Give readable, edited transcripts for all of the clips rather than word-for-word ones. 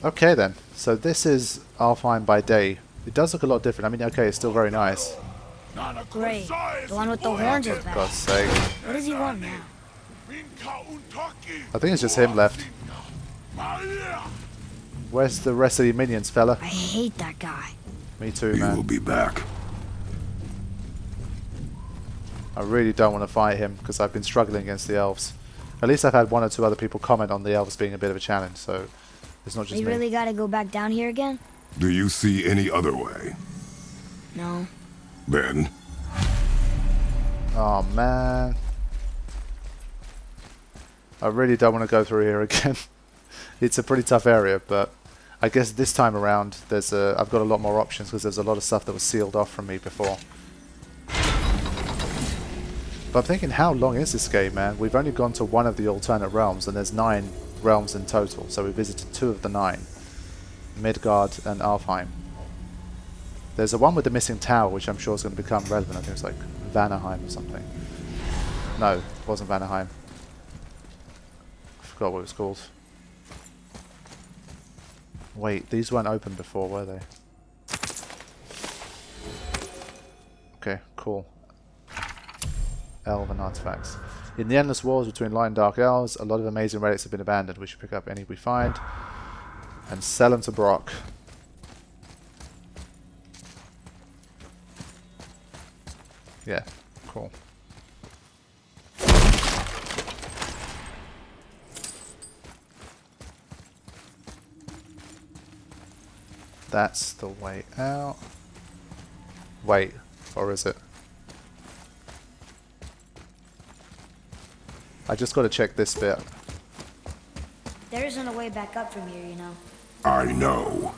Okay then, so this is Alfheim by day. It does look a lot different. I mean, okay, it's still very nice. Great. The one with the horns is For back. God's sake. What does he want now? I think it's just him left. Where's the rest of the minions, fella? I hate that guy. Me too, He man. will be back. I really don't want to fight him because I've been struggling against the elves. At least I've had one or two other people comment on the elves being a bit of a challenge, so it's not just We me. really gotta go back down here again? Do you see any other way? No. Then, Oh man. I really don't want to go through here again. It's a pretty tough area, but I guess this time around I've got a lot more options because there's a lot of stuff that was sealed off from me before. But I'm thinking, how long is this game, man? We've only gone to one of the alternate realms, and there's 9 realms in total, so we visited 2 of the 9. Midgard and Alfheim. There's the one with the missing tower, which I'm sure is going to become relevant. I think it's like Vanaheim or something. No, it wasn't Vanaheim. I forgot what it was called. Wait, these weren't open before, were they? Okay, cool. Elven Artifacts. In the endless wars between light and dark elves, a lot of amazing relics have been abandoned. We should pick up any we find and sell them to Brock. Yeah, cool. That's the way out. Wait, or is it? I just got to check this bit. There isn't a way back up from here, you know. I know.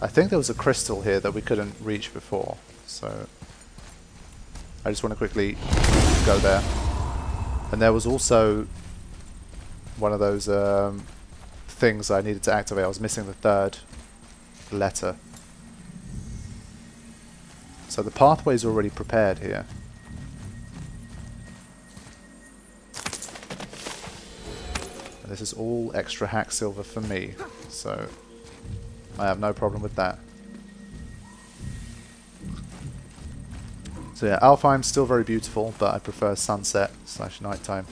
I think there was a crystal here that we couldn't reach before, so I just want to quickly go there. And there was also one of those things I needed to activate. I was missing the 3rd letter. So the pathway's already prepared here. And this is all extra hack silver for me, so I have no problem with that. So yeah, Alfheim's still very beautiful, but I prefer sunset / nighttime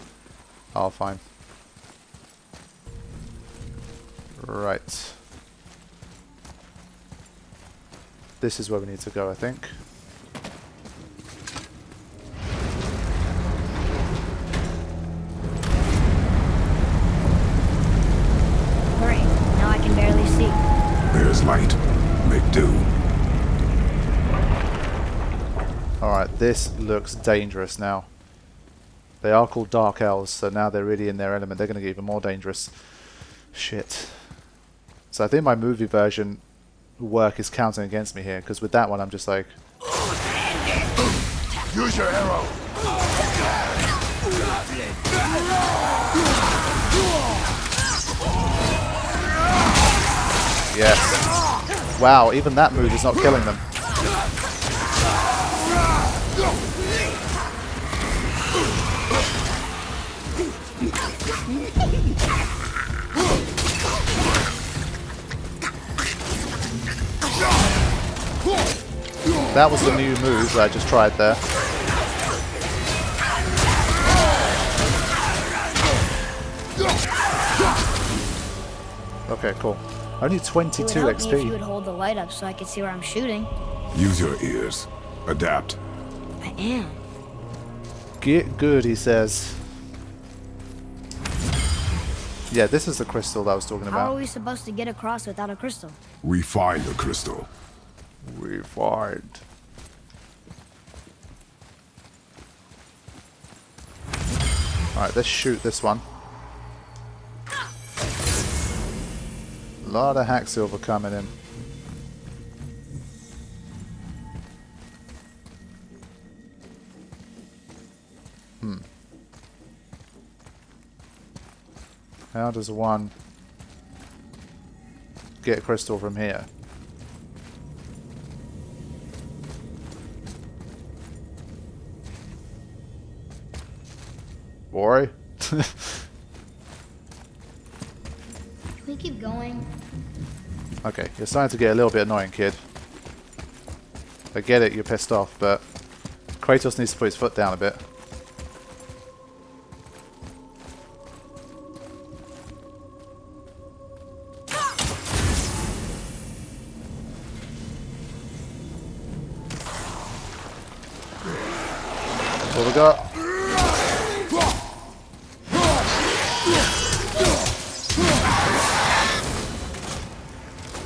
Alfheim. Right. This is where we need to go, I think. Great. Now I can barely see. There's light. Make do. Alright, this looks dangerous now. They are called Dark Elves, so now they're really in their element. They're going to get even more dangerous. Shit. So I think my movie version work is counting against me here, because with that one I'm just like... Use your arrow. Yes. Wow, even that move is not killing them. That was the new move that I just tried there. Okay, cool. Only 22 It would help me if you XP. would hold the light up so I could see where I'm shooting. Use your ears. Adapt. I am. Get good, he says. Yeah, this is the crystal that I was talking How are about. we supposed to get across without a crystal? We find the crystal. We find. Alright, let's shoot this one. A lot of hack silver coming in. How does one get crystal from here? Boy. we keep going? Okay, you're starting to get a little bit annoying, kid. I get it, you're pissed off, but Kratos needs to put his foot down a bit. What we got?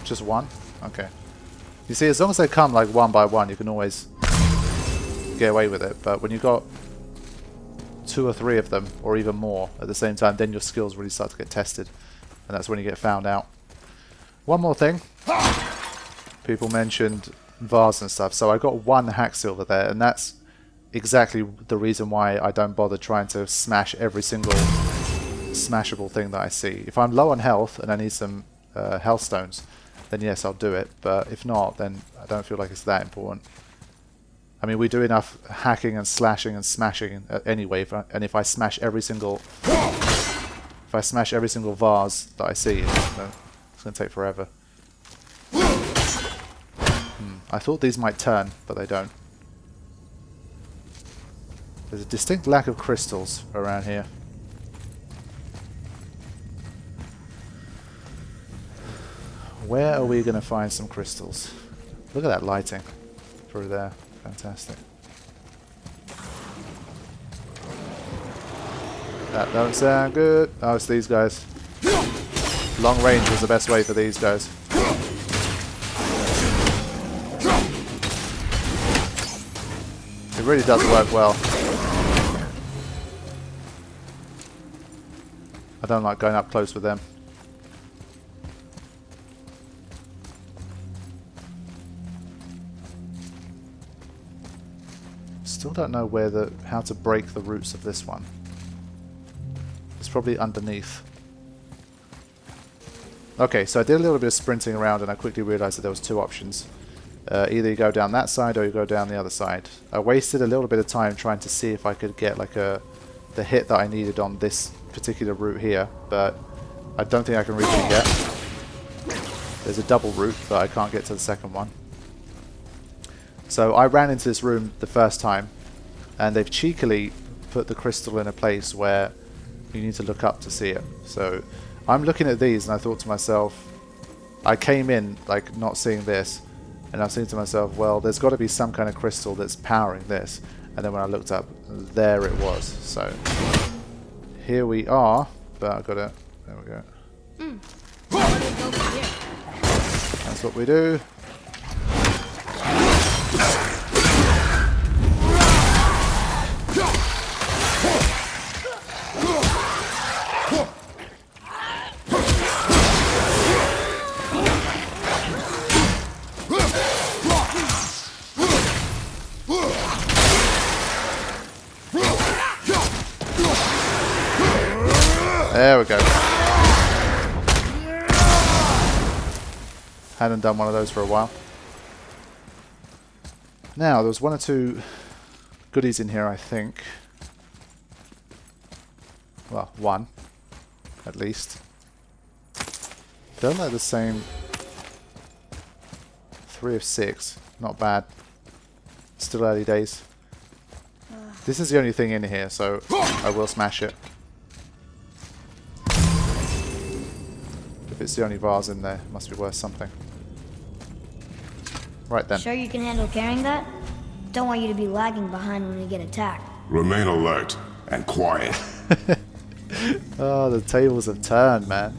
Just one? Okay. You see, as long as they come like one by one, you can always get away with it. But when you've got 2 or 3 of them, or even more, at the same time, then your skills really start to get tested. And that's when you get found out. One more thing. People mentioned vase and stuff. So I got 1 hack silver there, and that's exactly the reason why I don't bother trying to smash every single smashable thing that I see. If I'm low on health and I need some health stones, then yes, I'll do it. But if not, then I don't feel like it's that important. I mean, we do enough hacking and slashing and smashing anyway. And if I smash every single, vase that I see, it's going to take forever. I thought these might turn, but they don't. There's a distinct lack of crystals around here. Where are we going to find some crystals? Look at that lighting through there. Fantastic. That don't sound good. Oh, it's these guys. Long range was the best way for these guys. It really does work well. I don't like going up close with them. Still don't know where how to break the roots of this one. It's probably underneath. Okay, so I did a little bit of sprinting around and I quickly realized that there was 2 options. Either you go down that side or you go down the other side. I wasted a little bit of time trying to see if I could get like the hit that I needed on this particular route here, but I don't think I can reach it yet. There's a double route, but I can't get to the second one. So I ran into this room the first time, and they've cheekily put the crystal in a place where you need to look up to see it. So I'm looking at these and I thought to myself, I came in like not seeing this, and I'm saying to myself, well, there's got to be some kind of crystal that's powering this. And then when I looked up, there it was. So here we are, but I've got to, there we go. That's what we do. There we go. Hadn't done one of those for a while. Now, there was 1 or 2 goodies in here, I think. Well, 1, at least. Don't like the same. 3 of 6. Not bad. Still early days. This is the only thing in here, so I will smash it. If it's the only vase in there, it must be worth something. Right then. Sure you can handle carrying that? Don't want you to be lagging behind when we get attacked. Remain alert and quiet. Oh, the tables have turned, man.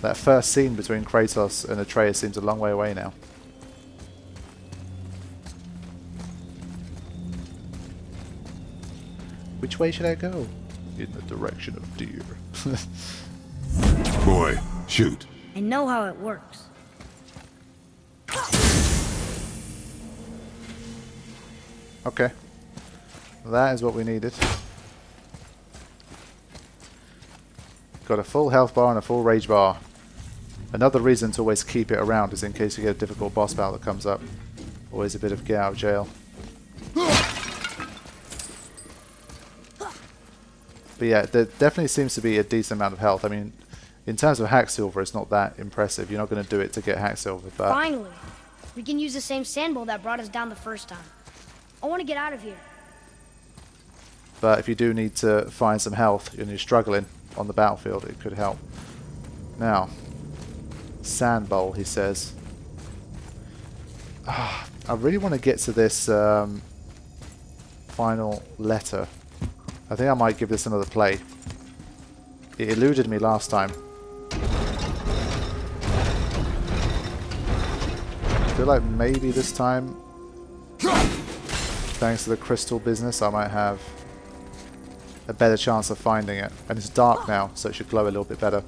That first scene between Kratos and Atreus seems a long way away now. Which way should I go? In the direction of deer. Boy, shoot. I know how it works. Okay. That is what we needed. Got a full health bar and a full rage bar. Another reason to always keep it around is in case you get a difficult boss battle that comes up. Always a bit of get out of jail. But yeah, there definitely seems to be a decent amount of health. I mean, in terms of Hacksilver, it's not that impressive. You're not going to do it to get Hacksilver, but... Finally! We can use the same sand bowl that brought us down the first time. I want to get out of here. But if you do need to find some health and you're struggling on the battlefield, it could help. Now, sand bowl, he says. I really want to get to this final letter. I think I might give this another play. It eluded me last time. I feel like maybe this time, thanks to the crystal business, I might have a better chance of finding it. And it's dark now, so it should glow a little bit better.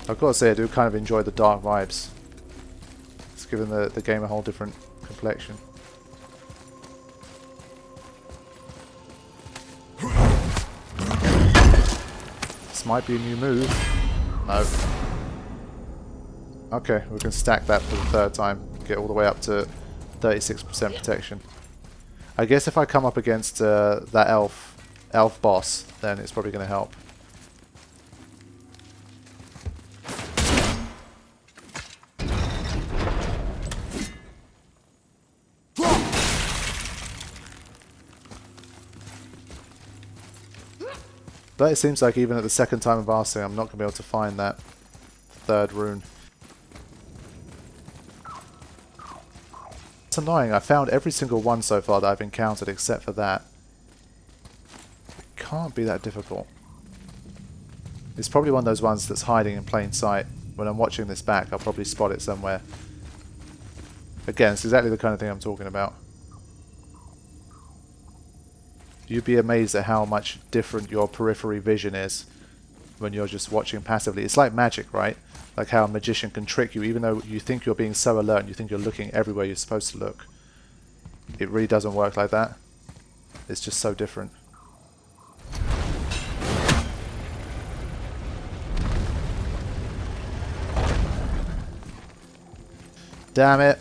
I've got to say, I do kind of enjoy the dark vibes. It's given the game a whole different complexion. This might be a new move. No. Okay, we can stack that for the third time. Get all the way up to 36% protection. I guess if I come up against that elf boss, then it's probably going to help. But it seems like even at the second time of asking, I'm not going to be able to find that third rune. It's annoying. I found every single one so far that I've encountered except for that. It can't be that difficult. It's probably one of those ones that's hiding in plain sight. When I'm watching this back, I'll probably spot it somewhere. Again, it's exactly the kind of thing I'm talking about. You'd be amazed at how much different your periphery vision is when you're just watching passively. It's like magic, right? Like how a magician can trick you, even though you think you're being so alert and you think you're looking everywhere you're supposed to look. It really doesn't work like that. It's just so different. Damn it.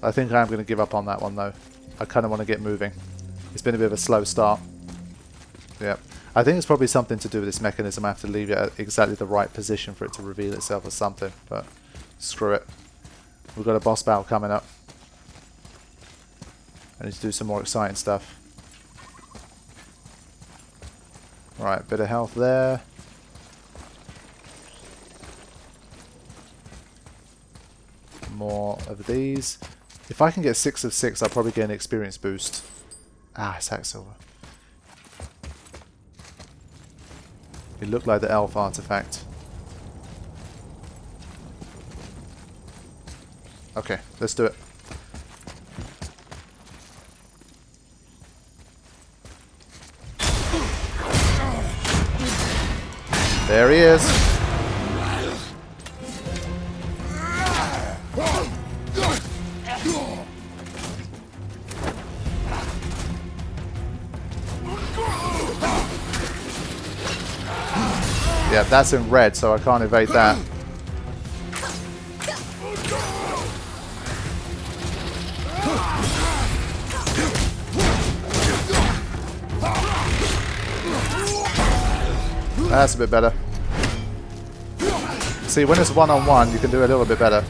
I think I'm going to give up on that one though. I kind of want to get moving. It's been a bit of a slow start. Yep. I think it's probably something to do with this mechanism. I have to leave it at exactly the right position for it to reveal itself as something. But screw it. We've got a boss battle coming up. I need to do some more exciting stuff. Right, bit of health there. More of these. If I can get 6 of 6, I'll probably get an experience boost. Ah, it's Hacksilver. It looked like the Elf Artifact. Okay, let's do it. There he is. Yeah, that's in red, so I can't evade that. That's a bit better. See, when it's one-on-one, you can do a little bit better.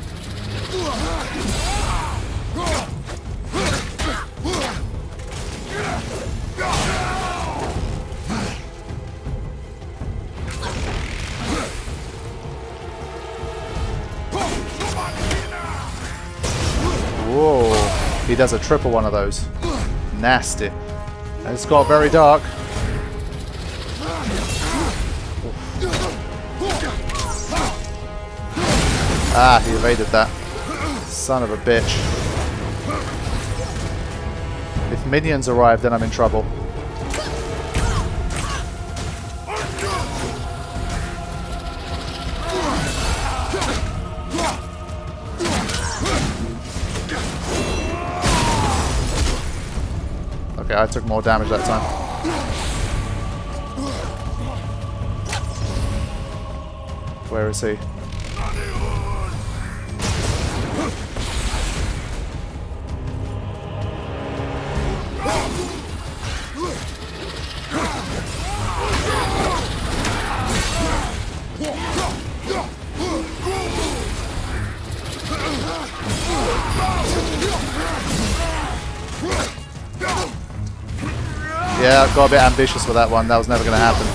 Whoa, he does a triple one of those. Nasty. And it's got very dark. Ah, he evaded that. Son of a bitch. If minions arrive, then I'm in trouble. Okay, I took more damage that time. Where is he? Yeah, I got a bit ambitious with that one. That was never going to happen.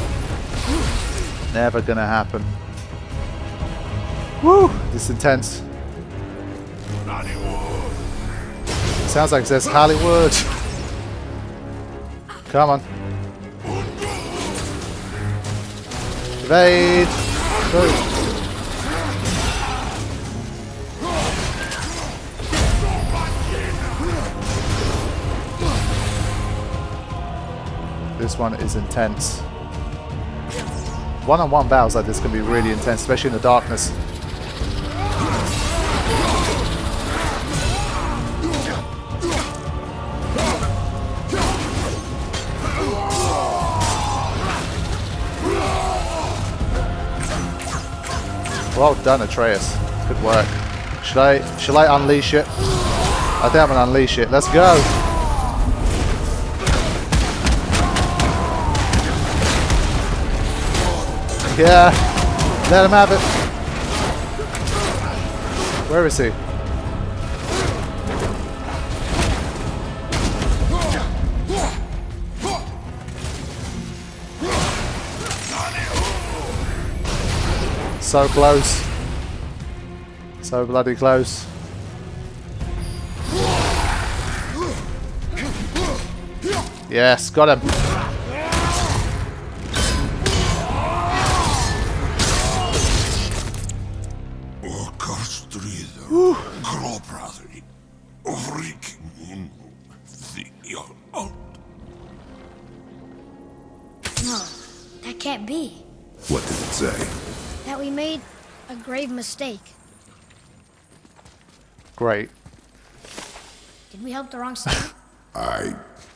Never going to happen. Woo! This is intense. Sounds like it says Hollywood. Come on. Evade. Go. This one is intense. One-on-one battles like this can be really intense, especially in the darkness. Well done, Atreus. Good work. Shall I unleash it? I think I'm gonna unleash it. Let's go. Yeah, let him have it. Where is he? So close. So bloody close. Yes, got him. No, that can't be. What did it say? That we made a grave mistake. Great. Did we help the wrong side? I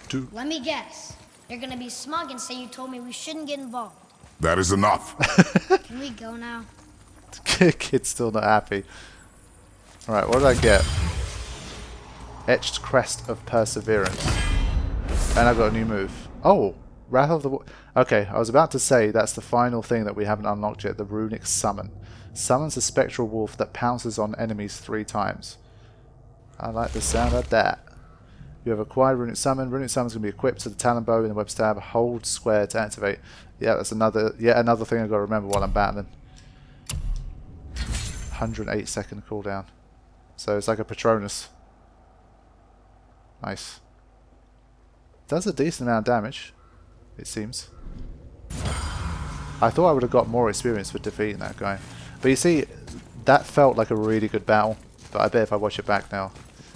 do. Let me guess. You're gonna be smug and say you told me we shouldn't get involved. That is enough. Can we go now? Kid's still not happy. Alright, what did I get? Etched Crest of Perseverance. And I've got a new move. Oh! Wrath of the... Okay, I was about to say that's the final thing that we haven't unlocked yet, the Runic Summon. Summons a spectral wolf that pounces on enemies 3 times. I like the sound of that. You have acquired Runic Summon. Runic Summon is going to be equipped to the Talon Bow in the web stab. Hold square to activate. Yeah, that's yet another thing I've got to remember while I'm battling. 108-second cooldown. So it's like a Patronus. Nice. Does a decent amount of damage, it seems. I thought I would have got more experience with defeating that guy. But you see, that felt like a really good battle. But I bet if I watch it back now,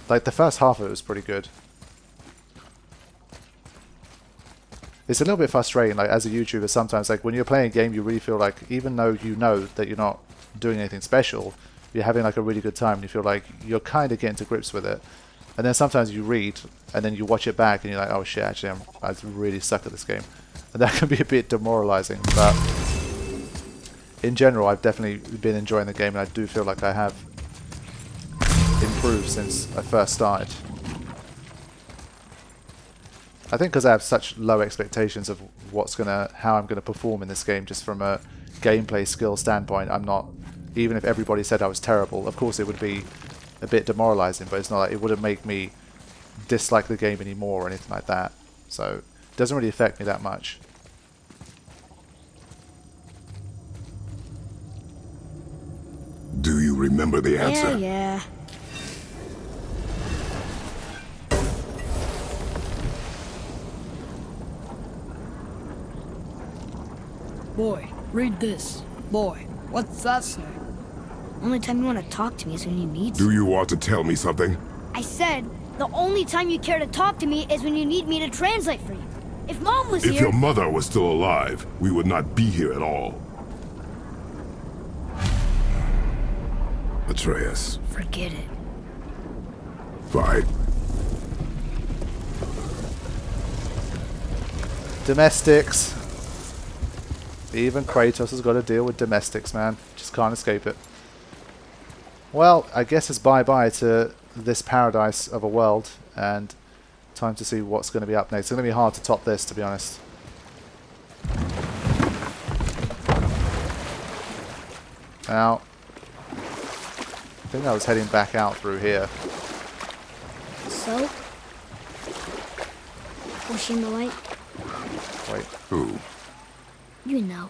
like the first half of it was pretty good. It's a little bit frustrating, like as a YouTuber sometimes, like when you're playing a game you really feel like, even though you know that you're not doing anything special, you're having like a really good time and you feel like you're kind of getting to grips with it. And then sometimes you read and then you watch it back and you're like, oh shit, actually I really suck at this game. And that can be a bit demoralizing, but in general I've definitely been enjoying the game and I do feel like I have improved since I first started. I think because I have such low expectations of how I'm gonna perform in this game, just from a gameplay skill standpoint, I'm not, even if everybody said I was terrible, of course it would be a bit demoralizing, but it's not like it wouldn't make me dislike the game anymore or anything like that. So it doesn't really affect me that much. Do you remember the answer? Yeah. Boy, read this. Boy, what's that say? Only time you want to talk to me is when you need Do to. you want to tell me something? I said, the only time you care to talk to me is when you need me to translate for you. If Mom was If here... your mother was still alive, we would not be here at all. Atreus. Forget it. Fine. Domestics. Even Kratos has got to deal with domestics, man. Just can't escape it. Well, I guess it's bye-bye to this paradise of a world, and time to see what's going to be up next. It's going to be hard to top this, to be honest. Now, I think I was heading back out through here. So? Pushing the light? Wait. Who? You know.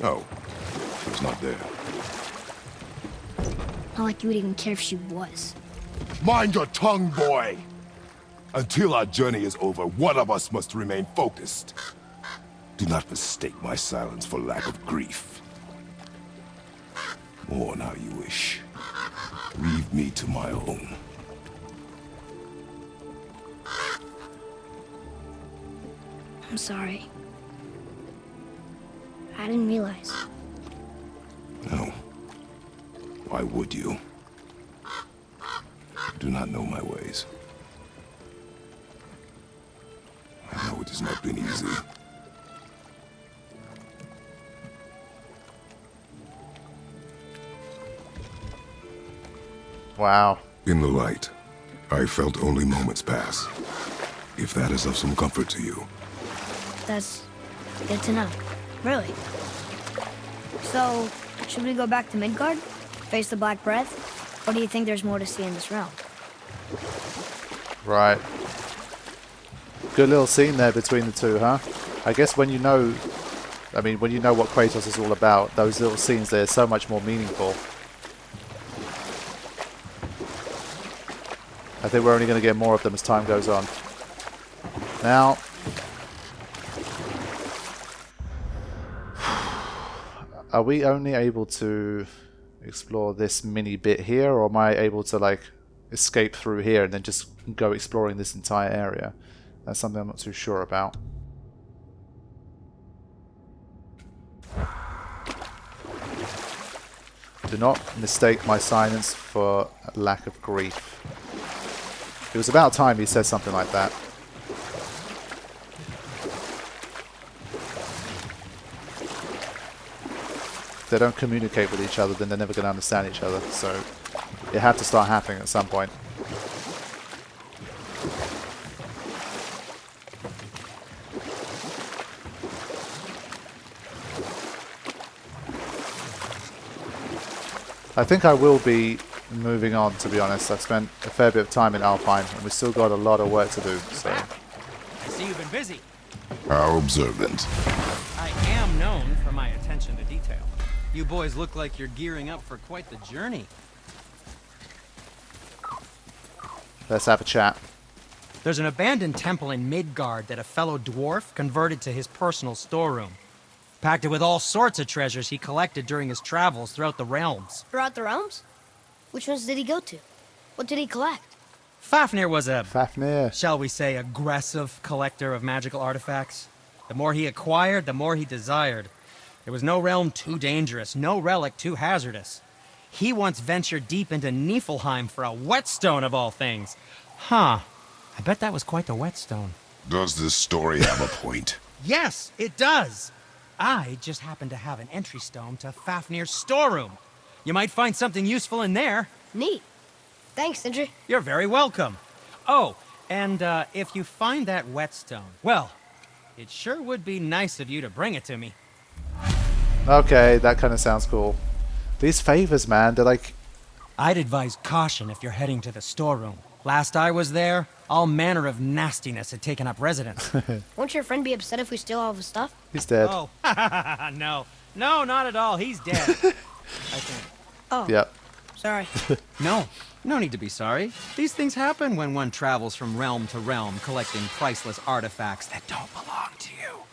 Oh, she was not there. Not like you would even care if she was. Mind your tongue, boy! Until our journey is over, one of us must remain focused. Do not mistake my silence for lack of grief. Mourn how you wish. Leave me to my own. I'm sorry. I didn't realize. No. Why would you? You do not know my ways. I know it has not been easy. Wow. In the light, I felt only moments pass. If that is of some comfort to you. That's good to know. Really. So, should we go back to Midgard? Face the Black Breath? Or do you think there's more to see in this realm? Right. Good little scene there between the two, huh? I guess when you know... I mean, when you know what Kratos is all about, those little scenes there are so much more meaningful. I think we're only going to get more of them as time goes on. Now... Are we only able to explore this mini bit here, or am I able to, like, escape through here and then just go exploring this entire area? That's something I'm not too sure about. Do not mistake my silence for lack of grief. It was about time he said something like that. If they don't communicate with each other, then they're never going to understand each other. So it had to start happening at some point. I think I will be moving on, to be honest. I've spent a fair bit of time in Alfheim, and we've still got a lot of work to do. So. I see you've been busy. How observant. I am known for my attention to detail. You boys look like you're gearing up for quite the journey. Let's have a chat. There's an abandoned temple in Midgard that a fellow dwarf converted to his personal storeroom. Packed it with all sorts of treasures he collected during his travels throughout the realms. Throughout the realms? Which ones did he go to? What did he collect? Fafnir was a, Fafnir. shall we say, aggressive collector of magical artifacts. The more he acquired, the more he desired. There was no realm too dangerous, no relic too hazardous. He once ventured deep into Niflheim for a whetstone of all things. Huh. I bet that was quite the whetstone. Does this story have a point? Yes, it does. I just happen to have an entry stone to Fafnir's storeroom. You might find something useful in there. Neat. Thanks, Sindri. You're very welcome. Oh, and if you find that whetstone, well, it sure would be nice of you to bring it to me. Okay, that kind of sounds cool. These favors, man, they're like... I'd advise caution if you're heading to the storeroom. Last I was there, all manner of nastiness had taken up residence. Won't your friend be upset if we steal all of his stuff? He's dead. Oh, no. No, not at all. He's dead. I think. Oh, Yep. sorry. No need to be sorry. These things happen when one travels from realm to realm, collecting priceless artifacts that don't belong to you.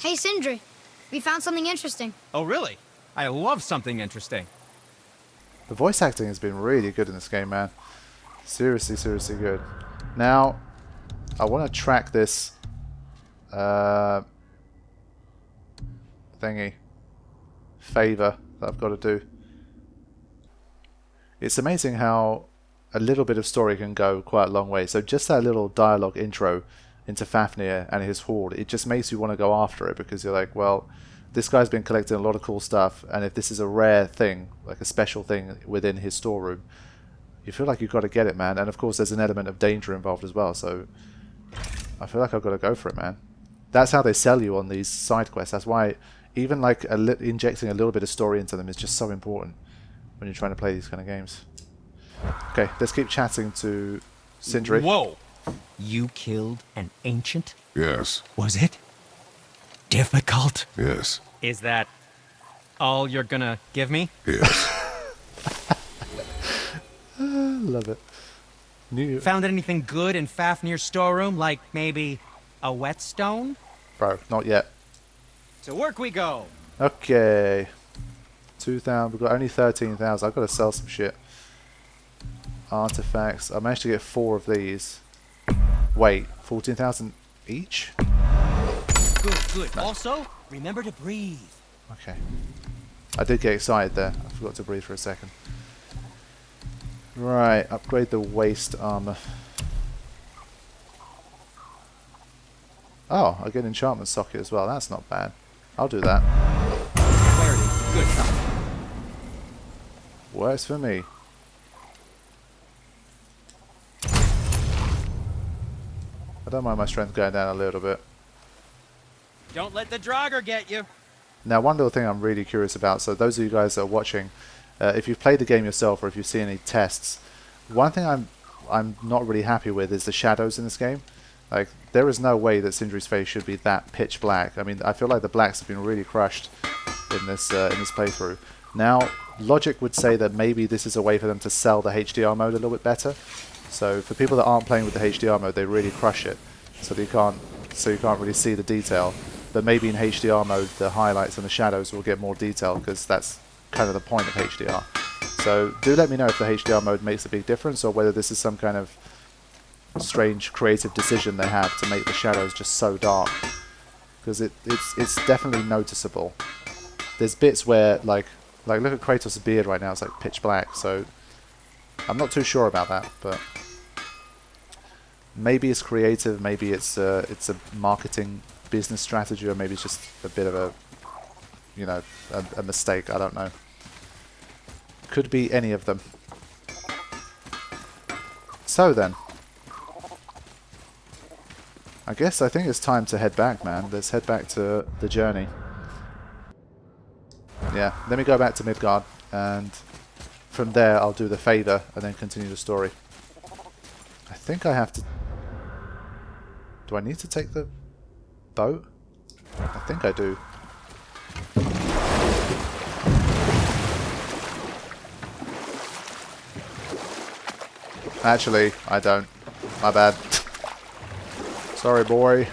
Hey, Sindri. We found something interesting. Oh, really? I love something interesting. The voice acting has been really good in this game, man. Seriously, seriously good. Now, I want to track this thingy. Favor that I've got to do. It's amazing how a little bit of story can go quite a long way. So just that little dialogue intro into Fafnir and his horde, it just makes you want to go after it, because you're like, well, this guy's been collecting a lot of cool stuff, and if this is a rare thing, like a special thing within his storeroom, you feel like you've got to get it, man. And of course there's an element of danger involved as well, so I feel like I've got to go for it, man. That's how they sell you on these side quests. That's why even like injecting a little bit of story into them is just so important when you're trying to play these kind of games. Okay, let's keep chatting to Sindri. Whoa! You killed an ancient? Yes, Was it difficult? yes, Is that all you're gonna give me? yes. Love it. Found anything good in Fafnir's storeroom, like maybe a whetstone? Bro, not yet. To work we go! Okay. 2,000, we've got only 13,000. I've got to sell some shit. Artifacts. I managed to get 4 of these. Wait, 14,000 each? Good, good. Also, remember to breathe. Okay. I did get excited there. I forgot to breathe for a second. Right, upgrade the waist armor. Oh, I get an enchantment socket as well. That's not bad. I'll do that. Clarity. Good. Works for me. I don't mind my strength going down a little bit. Don't let the Draugr get you. Now, one little thing I'm really curious about, so those of you guys that are watching, if you've played the game yourself or if you've seen any tests, one thing I'm not really happy with is the shadows in this game. Like, there is no way that Sindri's face should be that pitch black. I mean, I feel like the blacks have been really crushed in this playthrough. Now, logic would say that maybe this is a way for them to sell the HDR mode a little bit better. So for people that aren't playing with the HDR mode, they really crush it, so you can't really see the detail. But maybe in HDR mode, the highlights and the shadows will get more detail, because that's kind of the point of HDR. So do let me know if the HDR mode makes a big difference, or whether this is some kind of strange creative decision they have to make the shadows just so dark, because it's definitely noticeable. There's bits where like look at Kratos' beard right now, it's like pitch black, so I'm not too sure about that, but maybe it's creative, maybe it's a marketing business strategy, or maybe it's just a bit of a, you know, a mistake. I don't know. Could be any of them. So then, I think it's time to head back, man. Let's head back to the journey. Yeah, let me go back to Midgard, and from there I'll do the favor and then continue the story. I think I have to... Do I need to take the boat? I think I do. Actually, I don't. My bad. Sorry, boy.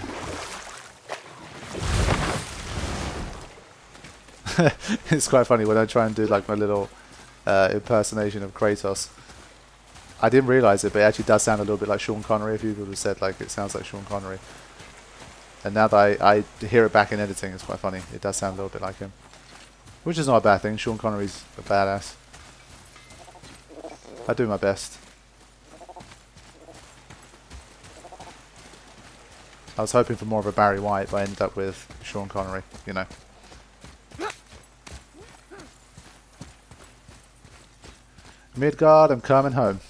It's quite funny when I try and do like my little impersonation of Kratos. I didn't realise it, but it actually does sound a little bit like Sean Connery. A few people have said like it sounds like Sean Connery. And now that I hear it back in editing, it's quite funny. It does sound a little bit like him. Which is not a bad thing. Sean Connery's a badass. I do my best. I was hoping for more of a Barry White, but I ended up with Sean Connery, you know. Midgard, I'm coming home.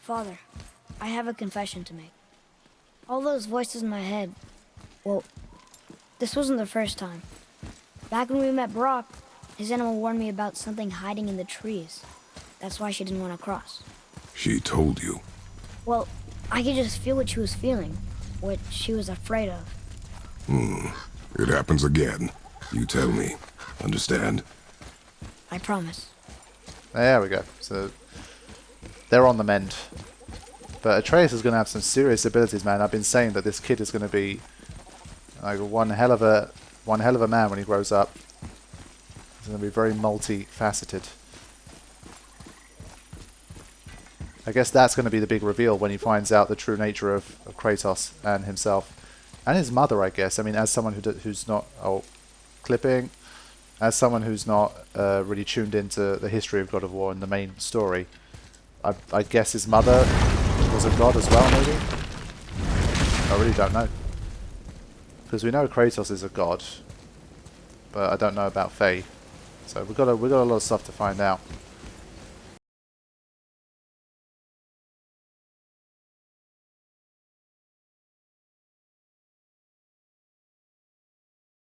Father, I have a confession to make. All those voices in my head, well, this wasn't the first time. Back when we met Brock, his animal warned me about something hiding in the trees. That's why she didn't want to cross. She told you. Well, I could just feel what she was feeling, what she was afraid of. It happens again. You tell me. Understand? I promise. There we go. So they're on the mend. But Atreus is going to have some serious abilities, man. I've been saying that this kid is going to be like one hell of a man when he grows up. He's going to be very multifaceted. I guess that's going to be the big reveal when he finds out the true nature of Kratos and himself. And his mother, I guess. I mean, as someone who's not... Oh, clipping. As someone who's not really tuned into the history of God of War and the main story, I guess his mother was a god as well, maybe? I really don't know. Because we know Kratos is a god, but I don't know about Faye. So we've got a lot of stuff to find out.